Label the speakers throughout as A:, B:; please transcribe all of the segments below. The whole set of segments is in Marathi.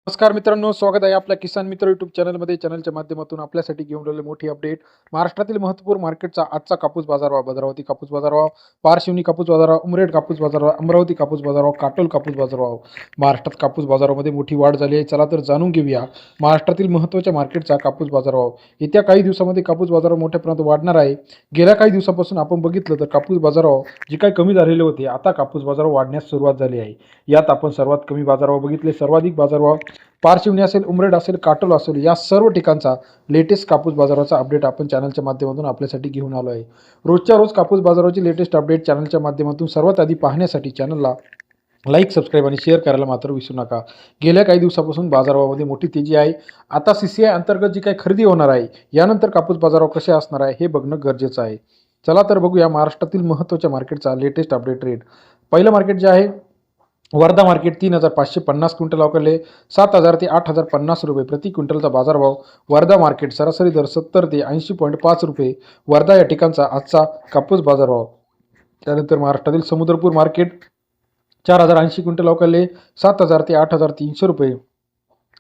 A: नमस्कार मित्रांनो, स्वागत आहे आपल्या किसान मित्र यूट्यूब चॅनलमध्ये. चॅनलच्या माध्यमातून आपल्यासाठी घेऊन आलेली मोठी अपडेट. महाराष्ट्रातील महत्त्वपूर्ण मार्केटचा आजचा कापूस बाजारभाव, भद्रावती कापूस बाजारभाव, पारशिवनी कापूस बाजारभाव, उमरेड कापूस बाजारभाव, अमरावती कापूस बाजारभाव, काटोल कापूस बाजारभाव. महाराष्ट्रात कापूस बाजारामध्ये मोठी वाढ झाली आहे. चला तर जाणून घेऊया महाराष्ट्रातील महत्त्वाच्या मार्केटचा कापूस बाजारभाव. येत्या काही दिवसामध्ये कापूस बाजार मोठ्या प्रमाणात वाढणार आहे. गेल्या काही दिवसापासून आपण बघितलं तर कापूस बाजारभाव जे काही कमी झालेले होते, आता कापूस बाजारभाव वाढण्यास सुरुवात झाली आहे. यात आपण सर्वात कमी बाजारभाव बघितले. सर्वाधिक बाजारभाव पारशिवनी असेल, उमरेड असेल, काटोल असेल, या सर्व ठिकाणचा लेटेस्ट कापूस बाजाराचा अपडेट आपण चॅनलच्या माध्यमातून आपल्यासाठी घेऊन आलो आहे. रोजच्या रोज कापूस बाजाराची लेटेस्ट अपडेट चॅनलच्या माध्यमातून सर्वात आधी पाहण्यासाठी चॅनलला लाईक, सबस्क्राईब आणि शेअर करायला मात्र विसरू नका. गेल्या काही दिवसापासून बाजारभावामध्ये मोठी तेजी आहे. आता CCI अंतर्गत जी काही खरेदी होणार आहे, यानंतर कापूस बाजारभाव कसे असणार आहे हे बघणं गरजेचं आहे. चला तर बघूया महाराष्ट्रातील महत्त्वाच्या मार्केटचा लेटेस्ट अपडेट रेट. पहिलं मार्केट जे आहे वर्धा मार्केट 3,550 क्विंटल अवकाले 7,000 ते 8,050 रुपये प्रति क्विंटलचा बाजारभाव. वर्धा मार्केट सरासरी दर 70 ते 80.5 रुपये. वर्धा या ठिकाणचा आजचा कापूस बाजारभाव. त्यानंतर महाराष्ट्रातील समुद्रपूर मार्केट 4,080 क्विंटल अवकाले 7,000 ते 8,300 रुपये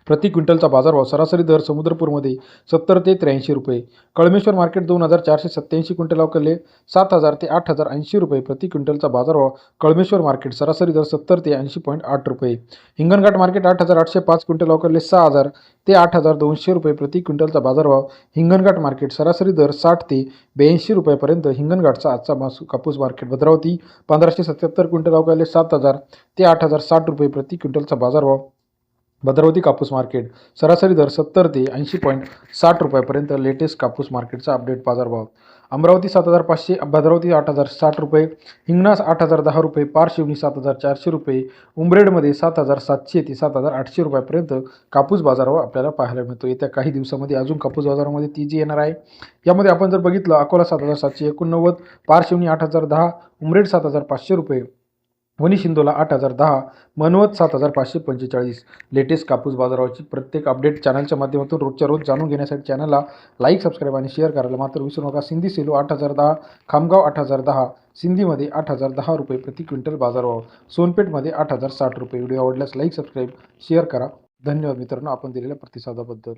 A: प्रति क्विंटलचा बाजारभाव. सरासरी दर समुद्रपूरमध्ये 70 ते 83 रुपये. कळमेश्वर मार्केट 2,487 क्विंटल अवकाले 7,000 ते 8,080 रुपये प्रति क्विंटलचा बाजारभाव. कळमेश्वर मार्केट सरासरी दर 70 ते 80.8 रुपये. हिंगणघाट मार्केट 8,805 क्विंटल अवकाले 6,000 ते 8,200 रुपये प्रति क्विंटलचा बाजारभाव. हिंगणघाट मार्केट सरासरी दर 60 ते 82 रुपयापर्यंत हिंगणघाटचा आजचा कापूस मार्केट. भद्रावती 1,577 क्विंटल अवकाले 7,000 ते 8,060 रुपये प्रति क्विंटलचा बाजारभाव. भद्रावती कापूस मार्केट सरासरी दर 70 ते 80.60 रुपयापर्यंत लेटेस्ट कापूस मार्केटचा अपडेट बाजारभाव. अमरावती 7,500, भद्रावती 8,060 रुपये, हिंगणा 8,010 रुपये, पारशिवनी 7,400 रुपये, उमरेडमध्ये 7,700 ते 7,800 रुपयापर्यंत कापूस बाजारभाव आपल्याला पाहायला मिळतो. येत्या काही दिवसामध्ये अजून कापूस बाजारामध्ये तेजी येणार आहे. यामध्ये आपण जर बघितलं, अकोला 7,789, पारशिवनी 8,010, उमरेड 7,500 रुपये, वनी शिंदोला 8,010, मनवत 7,545. लेटेस्ट कापूस बाजाराची प्रत्येक अपडेट चॅनलच्या माध्यमातून रोजच्या रोज जाणून घेण्यासाठी चॅनलला लाईक, सबस्क्राईब आणि शेअर करायला मात्र विसरू नका. सिंधी सेलू 8,010, खामगाव 8,010, सिंधीमध्ये 8,010 रुपये प्रति क्विंटल बाजारभाव. सोनपेठमध्ये 8,060 रुपये. व्हिडिओ आवडल्यास लाईक, सबस्क्राईब, शेअर करा. धन्यवाद मित्रांनो, आपण दिलेल्या प्रतिसादाबद्दल.